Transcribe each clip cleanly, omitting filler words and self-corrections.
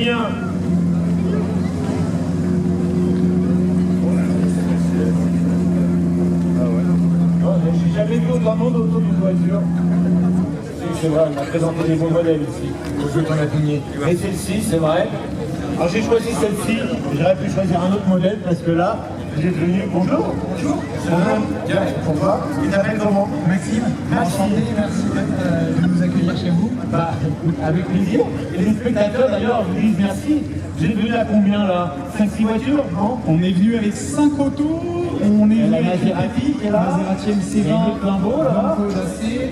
bien. J'ai jamais vu autant de monde autour d'une voiture. C'est vrai, on a présenté des beaux modèles ici, au jeu qu'on a signé. Et celle-ci, c'est vrai. Alors j'ai choisi celle-ci, j'aurais pu choisir un autre modèle parce que là, j'ai venu. Bonjour. Bonjour. Tiens, pourquoi? Tu t'appelles comment? Maxime. Enchanté, merci de nous accueillir chez vous. Bah, avec plaisir. Et les spectateurs d'ailleurs vous disent merci. Vous êtes venu à combien là? 5-6 voitures, non? On est venu avec 5 autos. On est venu la avec Maserati qui est là. Maserati MC20, Lambo là. Lambo Dacia,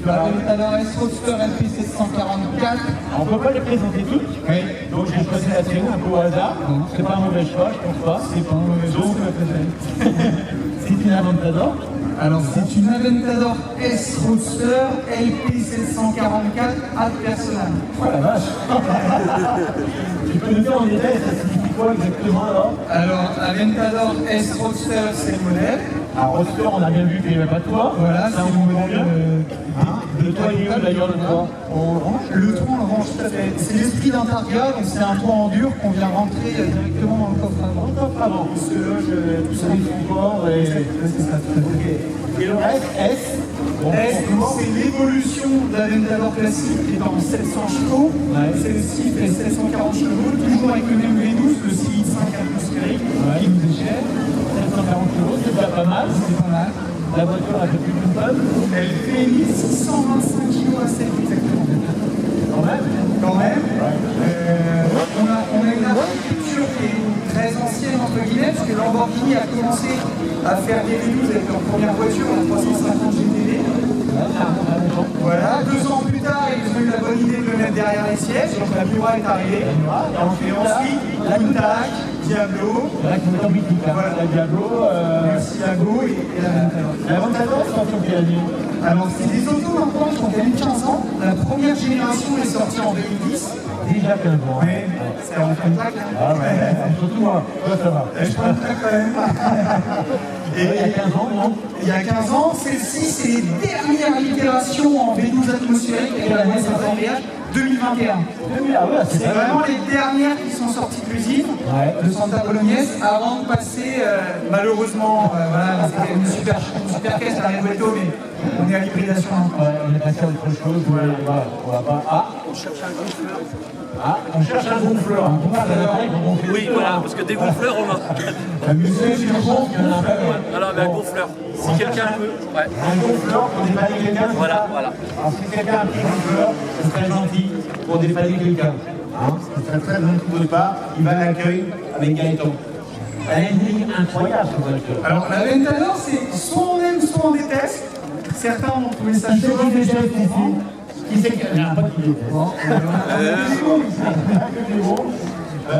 Aventador S-Roadster LP744. On peut pas les présenter toutes. Oui. Donc j'ai choisi la sienne un peu au hasard. C'est pas un mauvais choix, je pense pas. C'est pas un mauvais choix, c'est la préférée. C'est une Aventador. Alors c'est une Aventador S-Roadster LP744 ad personam. Oh la vache. Tu peux nous dire en détail, ça signifie quoi exactement alors? Alors Aventador S-Roadster c'est le modèle. Alors Roadster, on a bien vu qu'il n'y avait pas de toit. Voilà, ça c'est on le comprend modèle. bien. Le toit il est où d'ailleurs le toit? On le range? Le toit, on le range tout à fait. C'est l'esprit d'un Targa, donc c'est un toit en dur qu'on vient rentrer directement dans le coffre avant. On coffre avant, il se loge tout ça du confort et... C'est ça, tout à fait. Ok. Et le reste, S? Bon, S, comment? c'est l'évolution de la Aventador classique qui est en 700 chevaux. Ouais. Celle-ci fait 740 chevaux, toujours avec le même V12, le CX5 atmosphérique, qui nous est cher. 740 chevaux, c'est déjà pas mal. C'est pas mal. La voiture a fait plus d'une tonne. Elle fait 1625 kg à 7 exactement. Quand même. Quand même. On a une architecture qui est très ancienne entre guillemets, parce que Lamborghini a commencé à faire des V12 avec leur première voiture, la 350 GTV. Voilà, 2 ans plus tard, ils ont eu la bonne idée de le mettre derrière les sièges, donc la Miura est arrivée. Et ensuite, la Countach, Diablo, Là, qui est en mythique, hein. Voilà. La Diablo. le Siago et la Aventador. L'Aventador, c'est en quelle année? Alors, c'est des autos maintenant qui ont gagné 15 ans. La première génération est sortie en 2010. Déjà 15 ans. Mais c'est en contact. Ah ouais, surtout moi. Toi, ça va. Je prends le track quand même. Et il y a 15 ans, non? Il y a 15 ans, celle-ci, c'est les dernières itérations en V12 atmosphérique avec la NES à embrayage 2021. Ah ouais, C'est vraiment les dernières qui sont sorties de l'usine de Santa Bolognese avant de passer, malheureusement, voilà, c'était une super caisse à Revuelto, mais on est à l'hybridation. Ouais, on est passé à autre chose. Voilà, on va pas. Ah, on cherche un gonfleur. Ah, on cherche un gonfleur. Oui, voilà, parce que des gonfleurs, on a. Monsieur, je pense qu'il y en a un peu. Alors, mais un gonfleur. Si quelqu'un peut. Ouais. Un gonfleur pour dépanner quelqu'un. Voilà, voilà. Alors, si quelqu'un a un petit gonfleur, ce serait gentil pour dépanner quelqu'un. Hein, ce serait très gentil de votre part. Il va à l'accueil avec Gaëtan. Elle a une ligne incroyable, cette voiture. Alors, la Aventador, c'est soit on aime, soit on déteste. Certains ont trouvé ça Ceux qui détestent ici, choquant. qui c'est qu'il n'y en a pas qui détestent.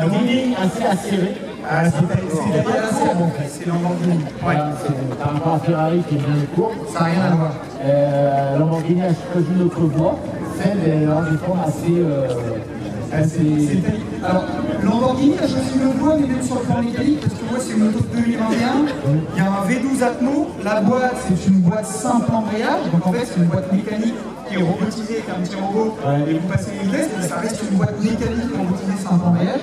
Une ligne assez acérée. Ah, c'est Lamborghini. Ouais. Voilà, c'est par rapport à Ferrari qui est bien court. Ça n'a rien à voir. Lamborghini a choisi notre voie, celle des formes assez. Alors, Lamborghini a choisi une voie, mais même sur le plan mécanique, parce que moi, c'est une auto de 2021. Il y a un V12 Atmo. La boîte, c'est une boîte simple embrayage. Donc, en fait, c'est une boîte mécanique qui est robotisée avec un petit robot. Et vous passez les vitesses, mais ça reste une boîte mécanique robotisée simple embrayage.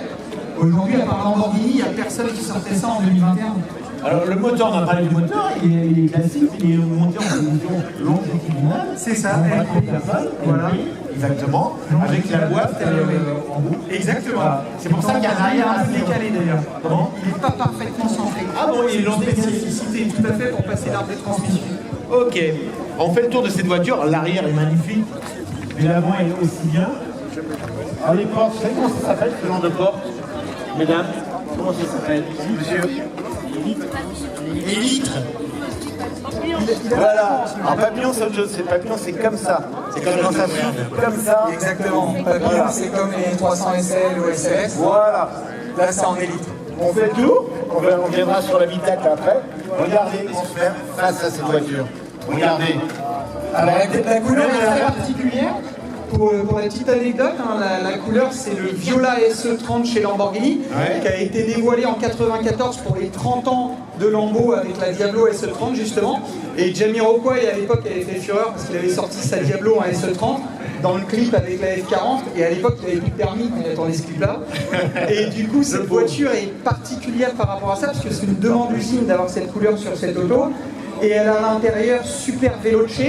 Aujourd'hui, à part Lamborghini, il n'y a personne qui sortait ça en 2021. Alors le moteur, on a parlé du moteur, il est classique, il est monté en position longitudinale. C'est ça, Voilà, exactement, avec la boîte en bout. Exactement. Voilà. C'est pour ça qu'il y a un arrière un peu assez décalé d'ailleurs. Comment? Il n'est pas parfaitement centré. Ah bon, ils l'ont spécificité tout à fait pour passer l'arbre de transmission. Ok, on fait le tour de cette voiture, l'arrière est magnifique, mais l'avant est aussi bien. Alors les portes, vous savez comment ça s'appelle ce genre de porte? Mesdames, comment ça s'appelle? Monsieur? Élytre. Voilà. Alors papillon c'est autre chose, c'est papillon c'est comme ça. C'est comme quand ça souffle, comme ça. Exactement. Papillon, Voilà. c'est comme les 300 SL ou SS. Voilà. Là, c'est en élite. On fait le tour, on viendra sur l'habitacle après. Regardez, on se fait face à cette voiture. Regardez. Alors, la couleur est très particulière. Pour la petite anecdote, hein, la couleur, c'est le Viola SE30 chez Lamborghini, Ouais. qui a été dévoilé en 94 pour les 30 ans de Lambo avec la Diablo SE30 justement. Et Jamiroquai à l'époque avait fait fureur parce qu'il avait sorti sa Diablo en SE30. dans le clip avec la F40, et à l'époque il n'y avait plus de permis quand on attendait ce clip-là. Et du coup, cette voiture est particulière par rapport à ça, parce que c'est une demande d'usine d'avoir cette couleur sur cette auto, et elle a un intérieur super veloce.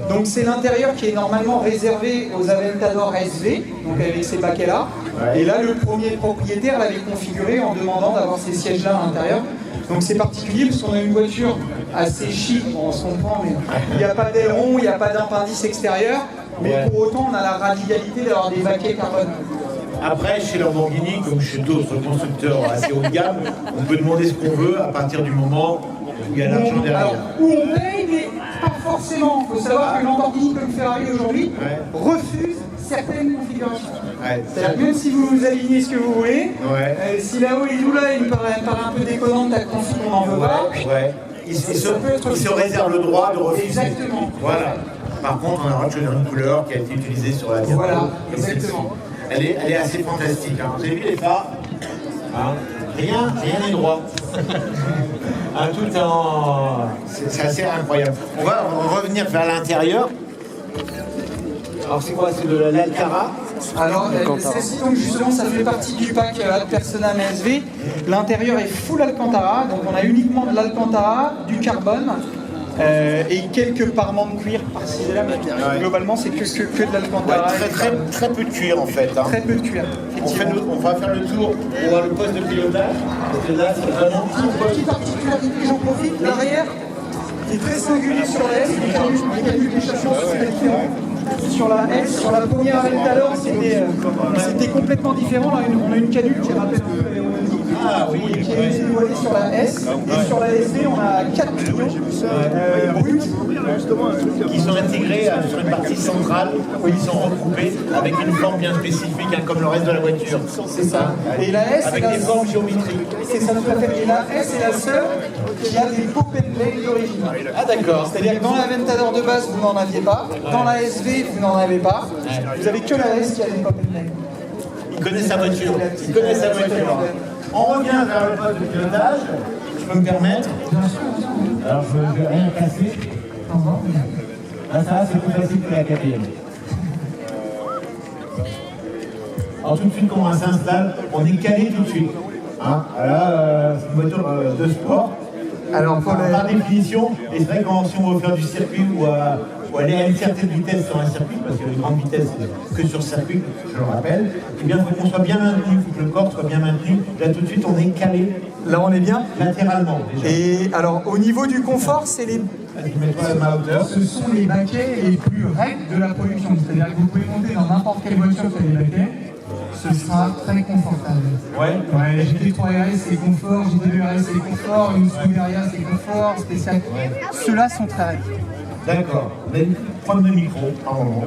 Donc c'est l'intérieur qui est normalement réservé aux Aventador SV, donc avec ces baquets-là. Et là, le premier propriétaire l'avait configuré en demandant d'avoir ces sièges-là à l'intérieur. Donc c'est particulier parce qu'on a une voiture assez chic, on se comprend, mais il n'y a pas d'aileron, il n'y a pas d'appendice extérieur, mais pour autant on a la radicalité d'avoir des baquets carbone. Après, chez Lamborghini, comme chez d'autres constructeurs assez haut de gamme, on peut demander ce qu'on veut à partir du moment où il y a l'argent derrière. Alors, où on paye, mais pas forcément. Il faut savoir que Lamborghini, comme Ferrari aujourd'hui, refuse certaines configurations. C'est-à-dire que même si vous alignez ce que vous voulez, si là-haut et nous là, il me paraît un peu déconnante la config qu'on n'en veut pas, il se réserve le droit de refuser. Exactement. Voilà. Par contre, on a le droit de choisir une couleur qui a été utilisée sur la carte. Voilà, exactement. Elle est assez fantastique. Hein. Vous avez vu les phares, hein, rien n'est droit. Tout en... C'est assez incroyable. On va revenir vers l'intérieur. Alors c'est quoi? C'est de l'Alcantara? Alors, celle-ci, donc justement, ça fait partie du pack Ad Personam SV. L'intérieur est full Alcantara, donc on a uniquement de l'Alcantara, du carbone et quelques parements de cuir par-ci et là, mais globalement, c'est que de l'Alcantara. Très peu de cuir en fait. Hein. Très peu de cuir. On va faire le tour pour voir le poste de pilotage. Parce que là, c'est vraiment une petite particularité, j'en profite, l'arrière est très singulier sur la S, les canuts d'échappement sont différents. Sur la S, sur la première Aventador, c'était complètement différent. Là, on a une canule qui rappelle un peu l'aéronautique, qui est dévoilée sur la S. Et sur la SV, on a 4 tuyaux bruts qui sont intégrés sur une partie centrale où ils sont regroupés avec une forme bien spécifique, hein, comme le reste de la voiture. C'est ça. Et la S, avec des formes géométriques. C'est ça tout à fait. Et la S est la seule qui a des pop and play d'origine. Ah d'accord. C'est-à-dire que dans la Aventador de base, vous n'en aviez pas. Dans la SV, vous n'en avez pas. Vous avez que la S qui a des pop and play. Il connaît sa voiture. Il connaît sa voiture. On revient vers le poste de pilotage. Je peux me permettre? Alors je vais rien casser. Là ça c'est plus facile que la KTM. Alors tout de suite quand on s'installe, on est calé tout de suite. Hein, là, c'est une voiture de sport. Alors par définition, et c'est vrai que si on veut faire du circuit ou aller à une certaine vitesse sur un circuit, parce qu'il y a une grande vitesse que sur circuit, je le rappelle, eh bien il faut qu'on soit bien maintenu, il faut que le corps soit bien maintenu. Là tout de suite on est calé. Là on est bien latéralement déjà. Et alors au niveau du confort, c'est les... Ce sont les baquets les plus raides de la production. C'est-à-dire que vous pouvez monter dans n'importe quelle voiture sur les baquets, ce sera très confortable. Ouais, GT3 RS c'est confort, GT2 RS c'est confort, une Scuderia c'est confort, spécial. Ceux-là sont très raides. D'accord. On a une pointe de micro par moment.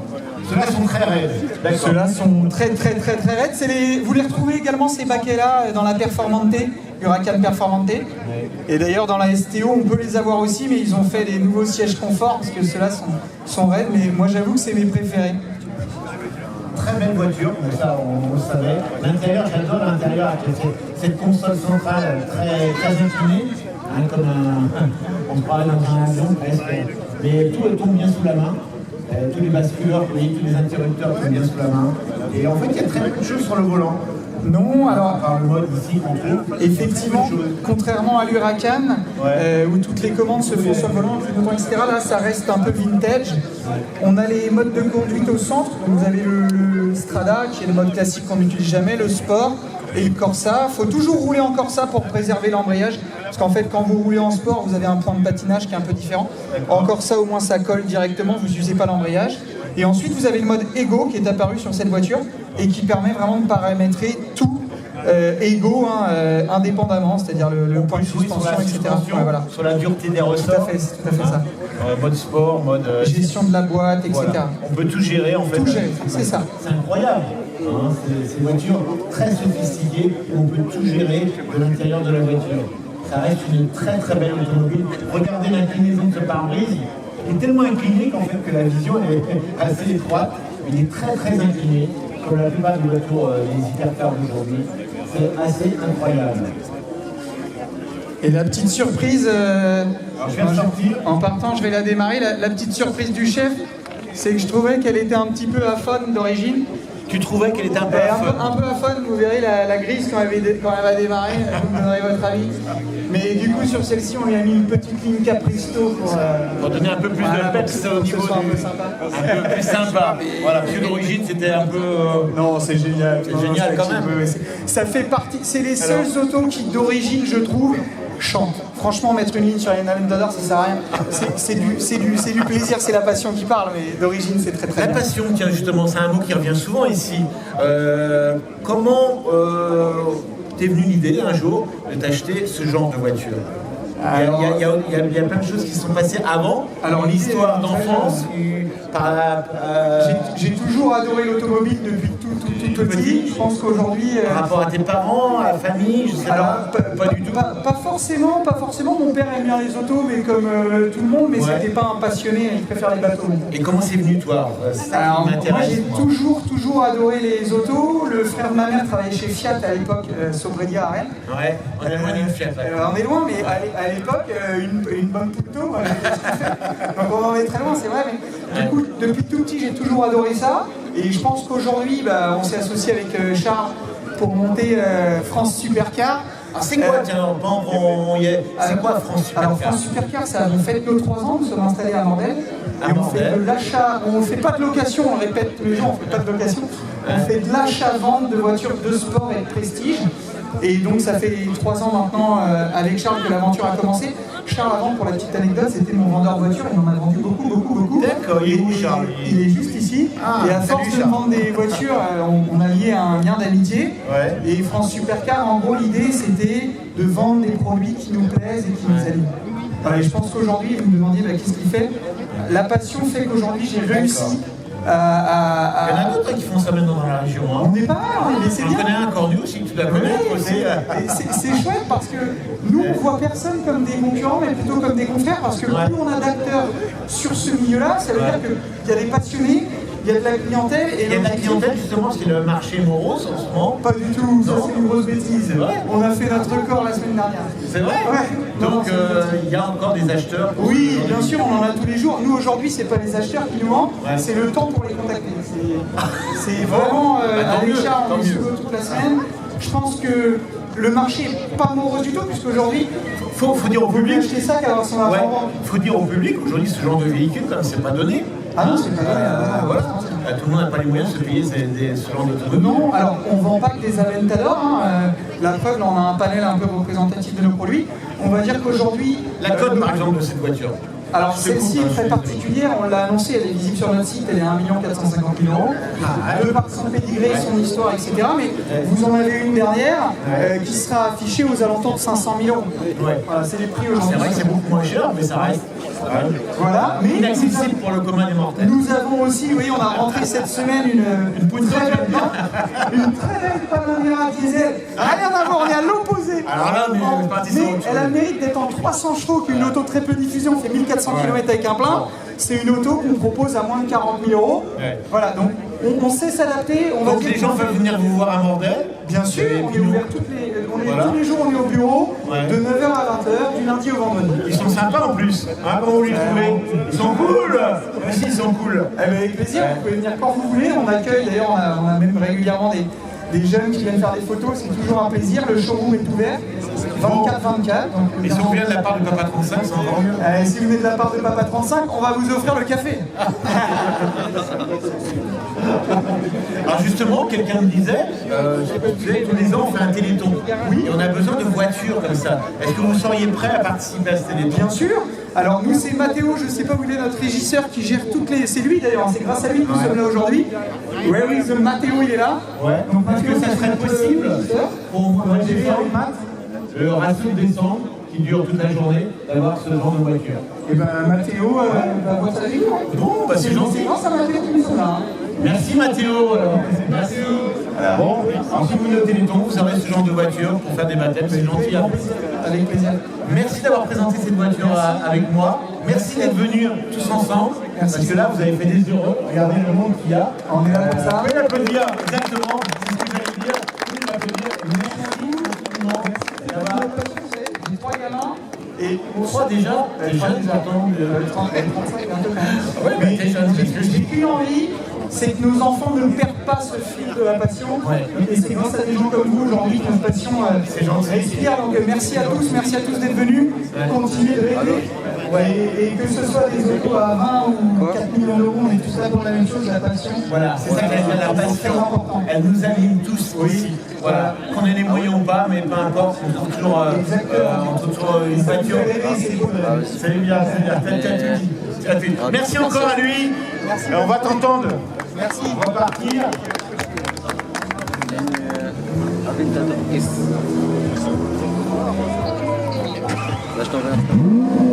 Ceux-là sont très raides. Ceux-là sont très raides. Vous les retrouvez également ces baquets-là dans la Performante, Huracan Performante. Et d'ailleurs dans la STO on peut les avoir aussi, mais ils ont fait des nouveaux sièges confort parce que ceux-là sont raides. Mais moi j'avoue que c'est mes préférés. Très belle voiture, mais ça on le savait. L'intérieur, j'adore l'intérieur avec cette console centrale très inclinée, hein, comme on se parlait dans un avion presque. Mais tout tombe bien sous la main. Tous les basculeurs, tous les interrupteurs tombent bien sous la main. Et en fait, il y a très peu de choses sur le volant. Non, alors par le mode ici qu'on trouve. Effectivement, contrairement à l'Huracan, où toutes les commandes se font sur le volant, etc., là ça reste un peu vintage. On a les modes de conduite au centre, donc vous avez le Strada, qui est le mode classique qu'on n'utilise jamais, le Sport et le Corsa. Il faut toujours rouler en Corsa pour préserver l'embrayage, parce qu'en fait quand vous roulez en Sport, vous avez un point de patinage qui est un peu différent. En Corsa au moins ça colle directement, vous n'usez pas l'embrayage. Et ensuite vous avez le mode Ego qui est apparu sur cette voiture et qui permet vraiment de paramétrer tout Ego indépendamment, c'est-à-dire le point de suspension, etc. Voilà. Sur la dureté des ressorts. C'est tout à fait ça. Mode sport, mode gestion de la boîte, etc. Voilà. On peut tout gérer en fait. Tout gérer, c'est ça. C'est incroyable. Hein, c'est une voiture très sophistiquée où on peut tout gérer de l'intérieur de la voiture. Ça reste une très très belle automobile. Regardez l'inclinaison de ce pare-brise. Il est tellement incliné qu'en fait que la vision est assez étroite. Il est très très incliné, comme la plupart des voitures des hypercars d'aujourd'hui. C'est assez incroyable. Et la petite surprise, alors, je viens de sortir. En partant, je vais la démarrer. La petite surprise du chef, c'est que je trouvais qu'elle était un petit peu aphone d'origine. Tu trouvais qu'elle était un peu Un peu aphone, vous verrez la grise quand elle va démarrer, vous me donnerez votre avis. Mais du coup, sur celle-ci, on lui a mis une petite ligne Capristo pour donner un peu plus de peps au niveau un peu sympa. Un peu plus sympa. Voilà, parce que d'origine, c'était un peu... Non, c'est génial. C'est génial quand même. Ça fait partie... C'est les seules autos qui, d'origine, je trouve, chantent. Franchement, mettre une ligne sur une Aventador, ça sert à rien. C'est du plaisir, c'est la passion qui parle, mais d'origine, c'est très très La bien. passion, tiens, justement, c'est un mot qui revient souvent ici. Comment t'es venue l'idée un jour de t'acheter ce genre de voiture? Il y a plein de choses qui se sont passées avant. Alors l'histoire d'enfance, j'ai toujours adoré l'automobile depuis tout petit. Je pense qu'aujourd'hui... Par rapport à tes parents, à la famille, je sais pas du tout. Pas forcément. Mon père aime bien les autos, mais comme tout le monde, mais c'était pas un passionné, il préfère les bateaux. Et comment c'est venu, toi? Alors, moi, j'ai toujours adoré les autos. Le frère de ma mère travaillait chez Fiat à l'époque, Sobredia à Rennes. Ouais, on est loin d'une Fiat. On est loin, mais à l'époque, une bonne Punto, donc on en est très loin, c'est vrai. Mais du coup, depuis tout petit, j'ai toujours adoré ça. Et je pense qu'aujourd'hui, on s'est associé avec Charles pour monter France Supercar. C'est quoi, tiens, c'est quoi France Supercar? Alors France Supercar, ça nous fait nos 3 ans, nous sommes installés à Mandel. Et on fait de l'achat, on ne fait pas de location, on répète tous les jours, on ne fait pas de location. On fait de l'achat-vente de voitures de sport et de prestige. Et donc ça fait 3 ans maintenant avec Charles que l'aventure a commencé. Charles, avant, pour la petite anecdote, c'était mon vendeur de voitures, il m'en a vendu beaucoup. D'accord, il est où Charles? Il est juste ici. Et à force de vendre des voitures, on a lié un lien d'amitié. Ouais. Et France Supercar, en gros, l'idée c'était de vendre des produits qui nous plaisent et qui nous alignent. Voilà, et je pense qu'aujourd'hui, vous me demandiez qu'est-ce qu'il fait. La passion fait qu'aujourd'hui j'ai réussi Il y en a d'autres qui font ça maintenant dans la région. Hein. On n'est pas mal, mais c'est bien. On connaît un Cornu aussi, tu dois connaître aussi. C'est chouette parce que nous, on voit personne comme des concurrents, mais plutôt comme des confrères, parce que plus on a d'acteurs sur ce milieu-là, ça veut dire qu'il y a des passionnés, il y a de la clientèle. Et il y a de la clientèle justement, c'est le marché Moros en ce moment. Pas du tout, ça c'est une grosse bêtise. On a fait notre record la semaine dernière. C'est vrai? Ouais. Donc il y a encore des acheteurs. Oui, bien sûr, on en a tous les jours. Nous aujourd'hui, c'est pas les acheteurs qui nous manquent, c'est le temps pour les contacter. C'est vraiment avec Charles, on est sur eux toute la semaine. Je pense que le marché n'est pas morose du tout, puisqu'aujourd'hui, faut dire au public. acheter ça qu'avoir son argent. Faut dire au public, aujourd'hui, ce genre de véhicule, quand même, c'est pas donné. Ah non, c'est pas donné. Voilà. Tout le monde n'a pas les moyens de se payer ce genre d'automobile. Non, alors on ne vend pas que des Aventador. La preuve, là, on a un panel un peu représentatif de nos produits. On va dire qu'aujourd'hui... La cote, par exemple, de cette voiture. Alors celle-ci est très particulière, on l'a annoncé, elle est visible sur notre site, elle est à 1 450 000 €. De par son pédigré, son histoire, etc. Mais vous en avez une dernière qui sera affichée aux alentours de 500 000 €. Voilà, c'est les prix aujourd'hui. C'est vrai que c'est beaucoup moins cher, mais ça reste. Voilà, mais inaccessible pour le commun des mortels. Nous avons aussi, oui, on a rentré cette semaine une très belle Panamera diesel. Rien à voir, on est à l'opposé. Alors là, mais elle a le mérite d'être en 300 chevaux, qui est une auto très peu diffusée, on fait 1400 km avec un plein. C'est une auto qu'on propose à moins de 40 000 €. Voilà, donc on sait s'adapter. Donc les gens peuvent venir vous voir à Mandel. Bien sûr, on est ouvert tous les jours, on est au bureau, de 9h à 20h, du lundi au vendredi. Ils sont sympas en plus, hein, comment vous les trouvez? Ils sont cool. Mais si, ils sont cool. Avec plaisir, vous pouvez venir quand vous voulez, on accueille, d'ailleurs on a même régulièrement des jeunes qui viennent faire des photos, c'est toujours un plaisir, le showroom est ouvert, 24/24. Et si on vient de la part de Papa 35, c'est encore mieux. Si vous venez de la part de Papa 35, on va vous offrir le café. Alors justement, quelqu'un me disait, tous les ans on fait un téléthon. Oui. Et on a besoin de voitures comme ça. Est-ce que vous seriez prêt à participer à ce téléthon? Bien sûr. Alors nous c'est Mathéo, je ne sais pas où il est notre régisseur qui gère toutes les... C'est lui d'ailleurs, c'est grâce à lui que nous sommes là aujourd'hui. Where is the Mathéo, il est là. Ouais. Donc est-ce que ça serait possible pour moi j'ai fait avec Matt le ratio de décembre qui dure toute la journée d'avoir ce genre de voiture? Et ben Mathéo va voir sa vie. Bon, bah c'est gentil. C'est grâce à Mathéo que nous sommes là. Merci Mathéo. Merci. Bon, alors si vous venez au Téléthon, vous aurez ce genre de voiture pour faire des baptêmes, c'est gentil. Hein. Avec plaisir. Merci d'avoir présenté cette voiture avec moi. Merci d'être venus tous ensemble. Parce que là, vous avez fait des heureux. Regardez le monde qu'il y a. On est là pour ça. Vous pouvez l'applaudir, exactement. C'est ce que j'allais dire. Vous pouvez l'applaudir. Merci. J'ai 3 gamins. Et on croit déjà, déjà, attends, 35 bientôt quand même. ouais, mais déjà, J'ai qu'une envie, c'est que nos enfants ne perdent pas ce fil de la passion. Ouais. Et c'est grâce à des gens comme vous aujourd'hui que notre passion C'est gentil. respire. Donc merci à tous d'être venus. Continuez de rêver. Et que ce soit des autos à 20 ou 4 millions d'euros, on est tous là pour la même chose, la passion. Voilà, c'est ça que j'aime bien, la passion. C'est important. Elle nous anime tous ici. Voilà, qu'on ait les moyens ou pas, mais peu importe, on trouve toujours, une voiture. C'est bien, t'as tout dit. Merci encore à lui. Merci. Et on va t'entendre. Merci. On va partir. Là, je t'envoie un.